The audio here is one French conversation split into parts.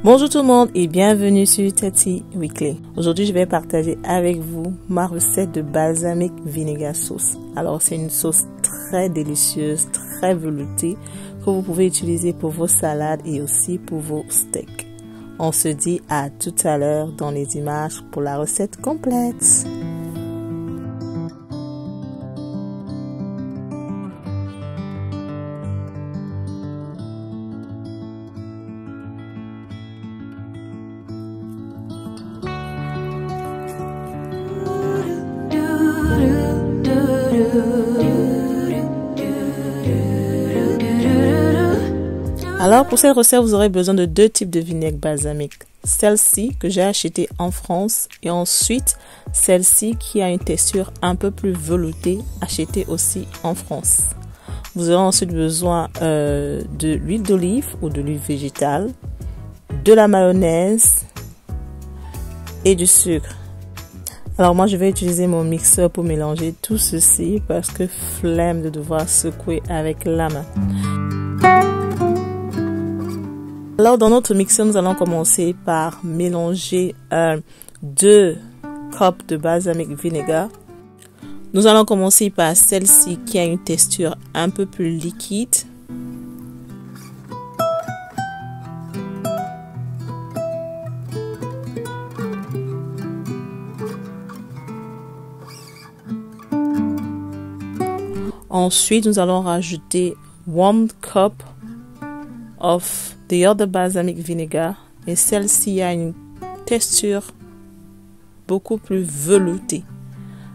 Bonjour tout le monde et bienvenue sur Tati Weekly. Aujourd'hui, je vais partager avec vous ma recette de balsamic vinegar sauce. Alors, c'est une sauce très délicieuse, très veloutée que vous pouvez utiliser pour vos salades et aussi pour vos steaks. On se dit à tout à l'heure dans les images pour la recette complète. Alors pour cette recette, vous aurez besoin de deux types de vinaigre balsamique. Celle-ci que j'ai achetée en France et ensuite celle-ci qui a une texture un peu plus veloutée, achetée aussi en France. Vous aurez ensuite besoin de l'huile d'olive ou de l'huile végétale, de la mayonnaise et du sucre. Alors moi je vais utiliser mon mixeur pour mélanger tout ceci parce que flemme de devoir secouer avec la main. Alors dans notre mixeur, nous allons commencer par mélanger 2 cups de balsamic vinegar. Nous allons commencer par celle-ci qui a une texture un peu plus liquide. Ensuite, nous allons rajouter 1 cup of the other balsamic vinegar et celle-ci a une texture beaucoup plus veloutée.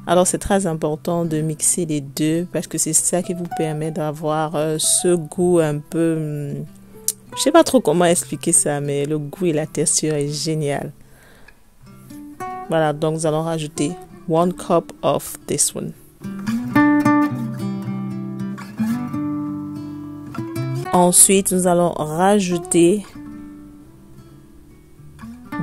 Alors c'est très important de mixer les deux parce que c'est ça qui vous permet d'avoir ce goût un peu, je sais pas trop comment expliquer ça, mais le goût et la texture est génial. Voilà, donc nous allons rajouter 1 cup of this one. Ensuite, nous allons rajouter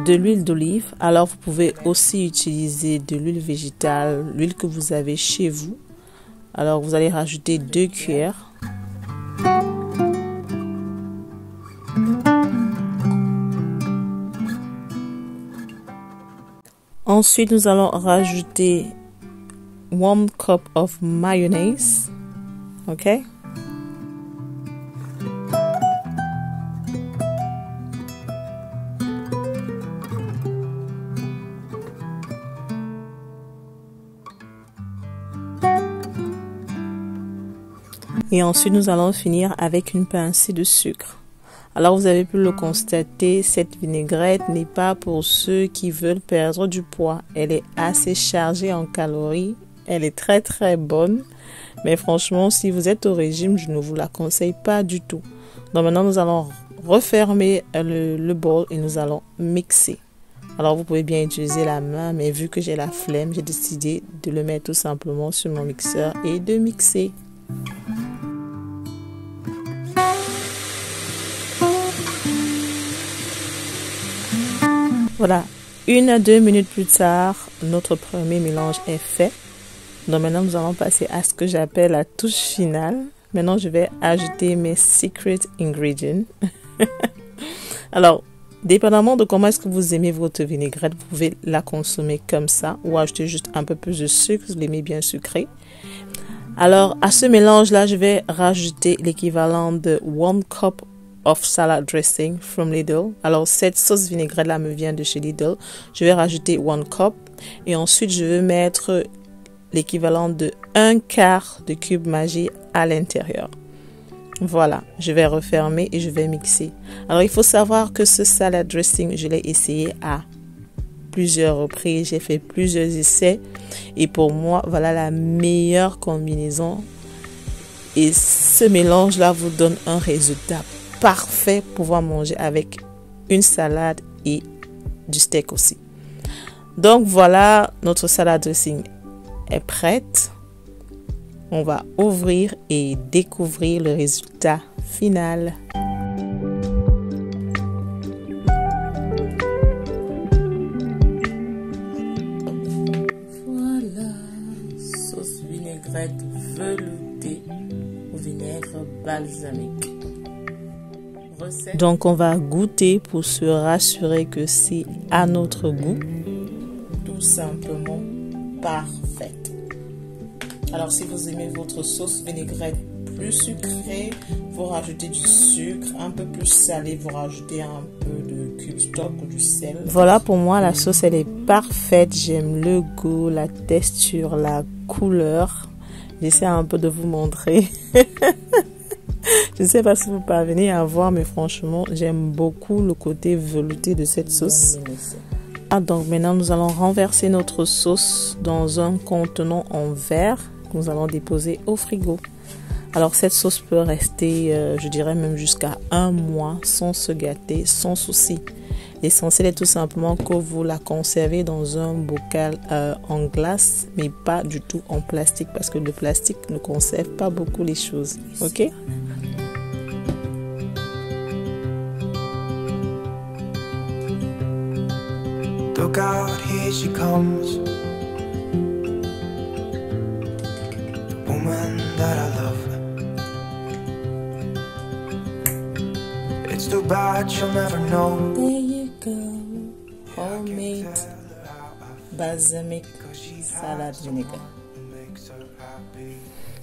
de l'huile d'olive. Alors, vous pouvez aussi utiliser de l'huile végétale, l'huile que vous avez chez vous. Alors, vous allez rajouter 2 cuillères. Ensuite, nous allons rajouter 1 cup of mayonnaise. OK? Et ensuite, nous allons finir avec une pincée de sucre. Alors, vous avez pu le constater, cette vinaigrette n'est pas pour ceux qui veulent perdre du poids. Elle est assez chargée en calories. Elle est très très bonne. Mais franchement, si vous êtes au régime, je ne vous la conseille pas du tout. Donc maintenant, nous allons refermer le bol et nous allons mixer. Alors, vous pouvez bien utiliser la main, mais vu que j'ai la flemme, j'ai décidé de le mettre tout simplement sur mon mixeur et de mixer. Voilà, 1 à 2 minutes plus tard, notre premier mélange est fait. Donc maintenant, nous allons passer à ce que j'appelle la touche finale. Maintenant, je vais ajouter mes secret ingredient. Alors, dépendamment de comment est-ce que vous aimez votre vinaigrette, vous pouvez la consommer comme ça ou ajouter juste un peu plus de sucre, vous l'aimez bien sucré. Alors, à ce mélange-là, je vais rajouter l'équivalent de 1 cup of salad dressing from Lidl. Alors, cette sauce vinaigrette-là me vient de chez Lidl. Je vais rajouter 1 cup et ensuite, je vais mettre l'équivalent de 1 quart de cube Maggi à l'intérieur. Voilà, je vais refermer et je vais mixer. Alors, il faut savoir que ce salad dressing, je l'ai essayé à plusieurs reprises. J'ai fait plusieurs essais et pour moi, voilà la meilleure combinaison. Et ce mélange-là vous donne un résultat parfait pour pouvoir manger avec une salade et du steak aussi. Donc voilà, notre salade dressing est prête. On va ouvrir et découvrir le résultat final. Voilà, sauce vinaigrette veloutée au vinaigre balsamique. Donc on va goûter pour se rassurer que c'est à notre goût. Tout simplement parfaite. Alors si vous aimez votre sauce vinaigrette plus sucrée, vous rajoutez du sucre, un peu plus salé, vous rajoutez un peu de cube stock ou du sel. Voilà, pour moi la sauce elle est parfaite. J'aime le goût, la texture, la couleur. J'essaie un peu de vous montrer. Je ne sais pas si vous parvenez à voir, mais franchement j'aime beaucoup le côté velouté de cette sauce. Donc maintenant nous allons renverser notre sauce dans un contenant en verre que nous allons déposer au frigo. Alors cette sauce peut rester, je dirais même jusqu'à 1 mois sans se gâter, sans souci. L'essentiel est tout simplement que vous la conservez dans un bocal en glace, mais pas du tout en plastique, parce que le plastique ne conserve pas beaucoup les choses. Ok? Look out, here she comes, the woman that I love. It's too bad she'll never know. There you go, homemade balsamic salad vinegar.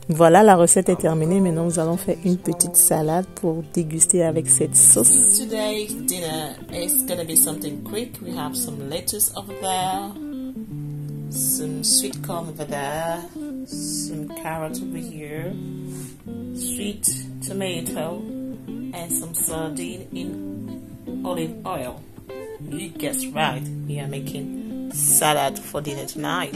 Voilà, la recette est terminée. Maintenant, nous allons faire une petite salade pour déguster avec cette sauce. Today's dinner is gonna be something quick. We have some lettuce over there, some sweet corn over there, some carrot over here, sweet tomato, and some sardine in olive oil. You guessed right, we are making salad for dinner tonight.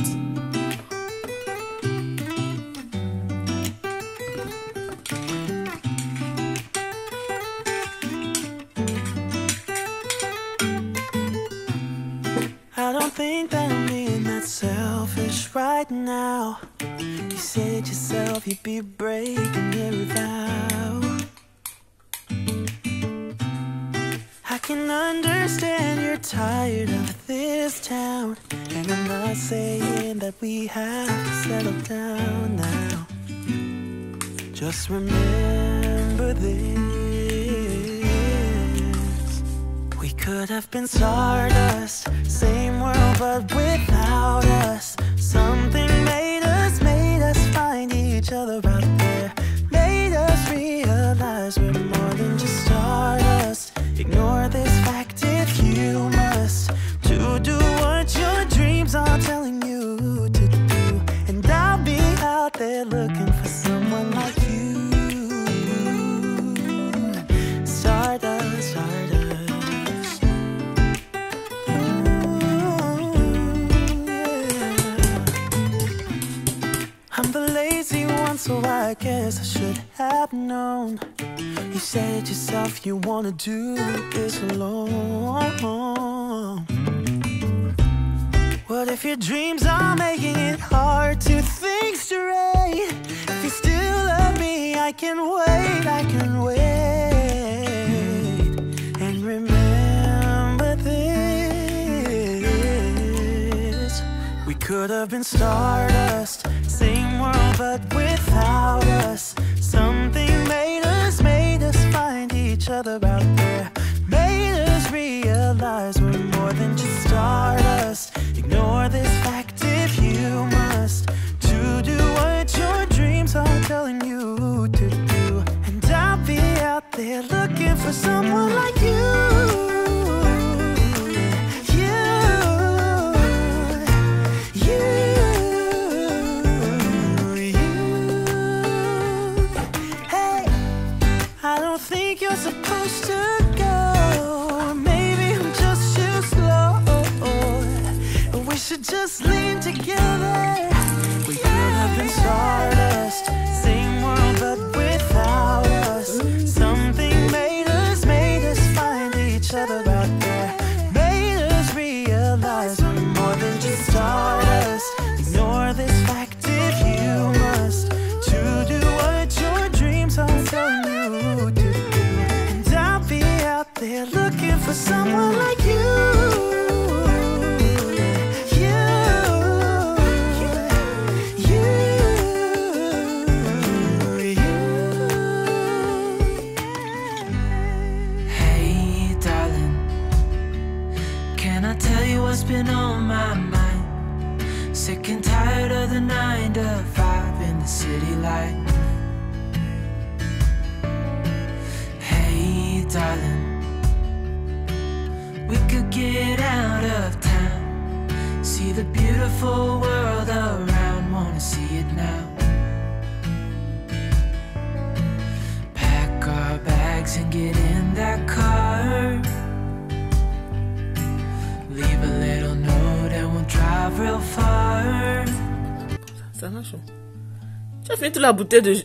I don't think that I'm being that selfish right now. You said yourself you'd be breaking every vow. I can understand you're tired of this town, and I'm not saying that we have to settle down now. Just remember this. We could have been stardust, same world but without us. Something made us find each other out there. Made us realize we're more than just stardust. Ignore this fact if you must, to do what your dreams are telling you to do. And I'll be out there looking for someone like you. Stardust, stardust. I'm the lazy one, so I guess I should have known. You said yourself you wanna do this alone. What if your dreams are making it hard to think straight? If you still love me, I can wait, I can wait. And remember this. We could have been stardust, same world but without us. Something made us find each other out there. Made us realize we're more than just stardust. Ignore this fact if you must, to do what your dreams are telling you to do. And I'll be out there looking for someone like you. Supposed to go, maybe I'm just too slow. We should just lean together. We could have been stardust, same world but without us. Something made us find each other out there. Made us realize we're more than just stardust. Ignore this fact if you must, to do what your dreams are telling you to. They're looking for someone like you. what's been on my mind. Sick and tired of the 9 to 5 in the city light. Hey darling, we could get out of town, see the beautiful world around, wanna see it now. Pack our bags and get in that car, leave a little note and we'll drive real far. Ça marche. Tu as fini toute la bouteille de...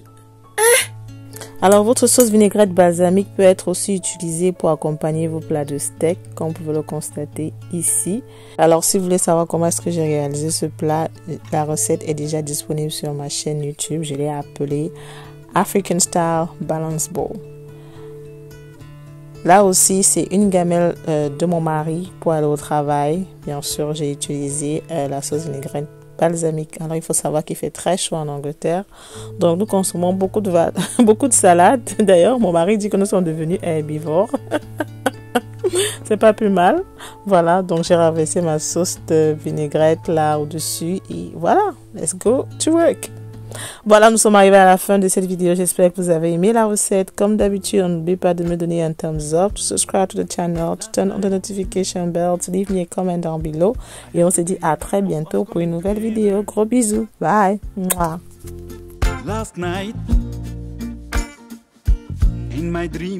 Alors, votre sauce vinaigrette balsamique peut être aussi utilisée pour accompagner vos plats de steak, comme vous pouvez le constater ici. Alors, si vous voulez savoir comment est-ce que j'ai réalisé ce plat, la recette est déjà disponible sur ma chaîne YouTube. Je l'ai appelée African Style Balance Bowl. Là aussi, c'est une gamelle de mon mari pour aller au travail. Bien sûr, j'ai utilisé la sauce vinaigrette balsamique. Alors, il faut savoir qu'il fait très chaud en Angleterre. Donc, nous consommons beaucoup de salade. D'ailleurs, mon mari dit que nous sommes devenus herbivores. C'est pas plus mal. Voilà, donc j'ai renversé ma sauce de vinaigrette là au-dessus. Et voilà, let's go to work. Voilà, nous sommes arrivés à la fin de cette vidéo. J'espère que vous avez aimé la recette. Comme d'habitude, n'oubliez pas de me donner un thumbs up, to subscribe to the channel, to turn on the notification bell, to leave me a comment down below. Et on se dit à très bientôt pour une nouvelle vidéo. Gros bisous. Bye. Mwah. Last night, in my dream.